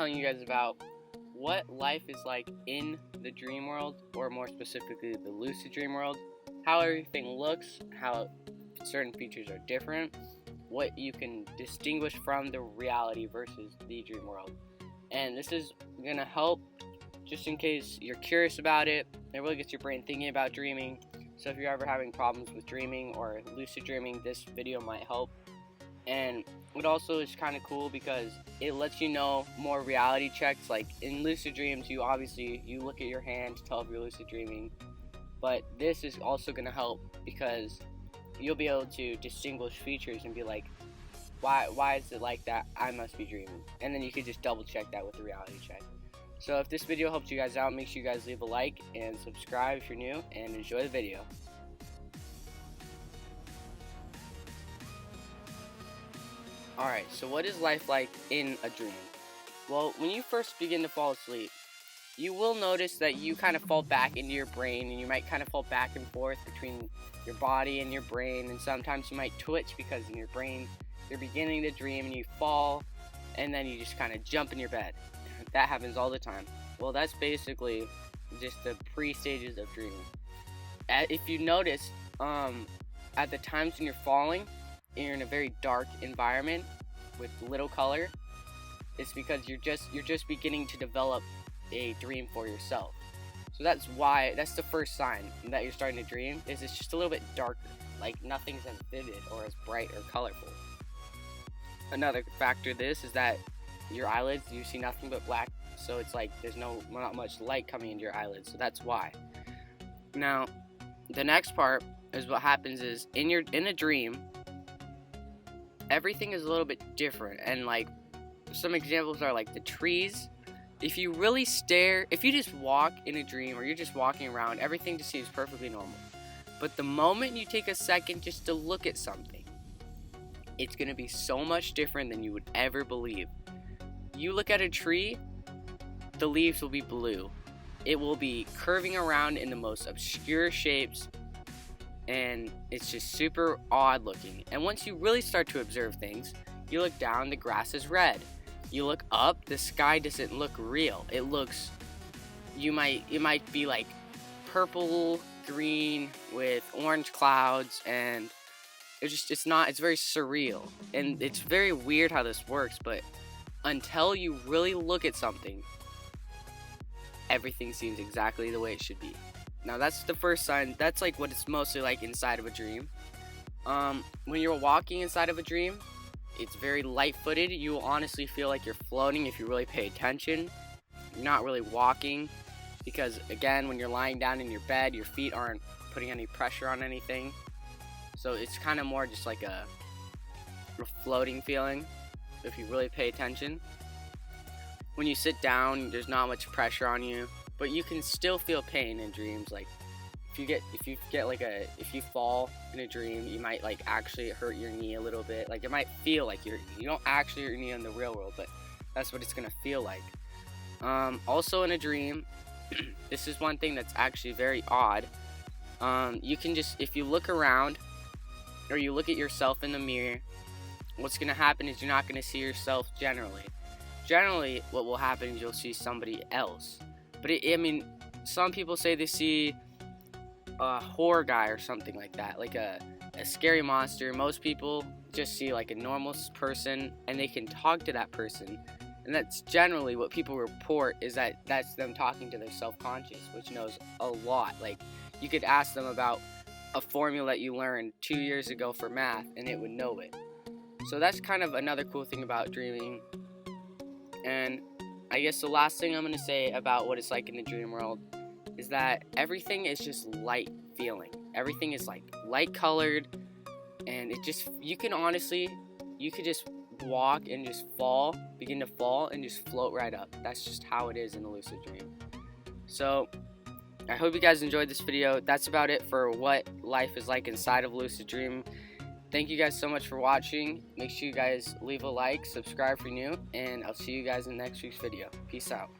telling you guys about what life is like in the dream world, or more specifically the lucid dream world, how everything looks, how certain features are different, what you can distinguish from the reality versus the dream world. And this is gonna help just in case you're curious about it. It really gets your brain thinking about dreaming. So if you're ever having problems with dreaming or lucid dreaming, this video might help. And it also is kind of cool because it lets you know more reality checks. Like in lucid dreams, you look at your hand to tell if you're lucid dreaming, but this is also going to help because you'll be able to distinguish features and be like, why is it like that? I must be dreaming. And then you could just double check that with the reality check. So if this video helped you guys out, make sure you guys leave a like and subscribe if you're new, and enjoy the video. Alright, so what is life like in a dream? Well, when you first begin to fall asleep, you will notice that you kind of fall back into your brain, and you might kind of fall back and forth between your body and your brain, and sometimes you might twitch because in your brain you're beginning to dream and you fall, and then you just kind of jump in your bed. That happens all the time. Well, that's basically just the pre-stages of dreaming. If you notice, at the times when you're falling, you're in a very dark environment with little color, it's because you're just beginning to develop a dream for yourself. So that's the first sign that you're starting to dream, is it's just a little bit darker, like nothing's as vivid or as bright or colorful. Another factor of this is that your eyelids, you see nothing but black, so it's like there's not much light coming into your eyelids, so that's why. Now, the next part is what happens is in a dream, everything is a little bit different, and like some examples are like the trees. If you really stare, if you just walk in a dream or you're just walking around, everything just seems perfectly normal. But the moment you take a second just to look at something, it's going to be so much different than you would ever believe. You look at a tree, the leaves will be blue. It will be curving around in the most obscure shapes, and it's just super odd looking. And once you really start to observe things, you look down, the grass is red. You look up, the sky doesn't look real. It might be like purple, green with orange clouds, and it's very surreal. And it's very weird how this works, but until you really look at something, everything seems exactly the way it should be. Now that's the first sign. That's like what it's mostly like inside of a dream. When you're walking inside of a dream, it's very light-footed. You will honestly feel like you're floating if you really pay attention. You're not really walking because, again, when you're lying down in your bed, your feet aren't putting any pressure on anything. So it's kind of more just like a floating feeling if you really pay attention. When you sit down, there's not much pressure on you, but you can still feel pain in dreams. Like if you fall in a dream, you might like actually hurt your knee a little bit. Like it might feel like you don't actually hurt your knee in the real world, but that's what it's gonna feel like. Also in a dream, this is one thing that's actually very odd. You can just, if you look around or you look at yourself in the mirror, what's gonna happen is you're not gonna see yourself generally. Generally, what will happen is you'll see somebody else. But some people say they see a horror guy or something like that, like a scary monster. Most people just see like a normal person, and they can talk to that person, and that's generally what people report, is that that's them talking to their self-conscious, which knows a lot. Like you could ask them about a formula that you learned 2 years ago for math, and it would know it. So that's kind of another cool thing about dreaming. And I guess the last thing I'm going to say about what it's like in the dream world is that everything is just light feeling. Everything is like light colored, and you could just walk and just begin to fall and just float right up. That's just how it is in a lucid dream. So I hope you guys enjoyed this video. That's about it for what life is like inside of lucid dream. Thank you guys so much for watching. Make sure you guys leave a like, subscribe if you're new, and I'll see you guys in next week's video. Peace out.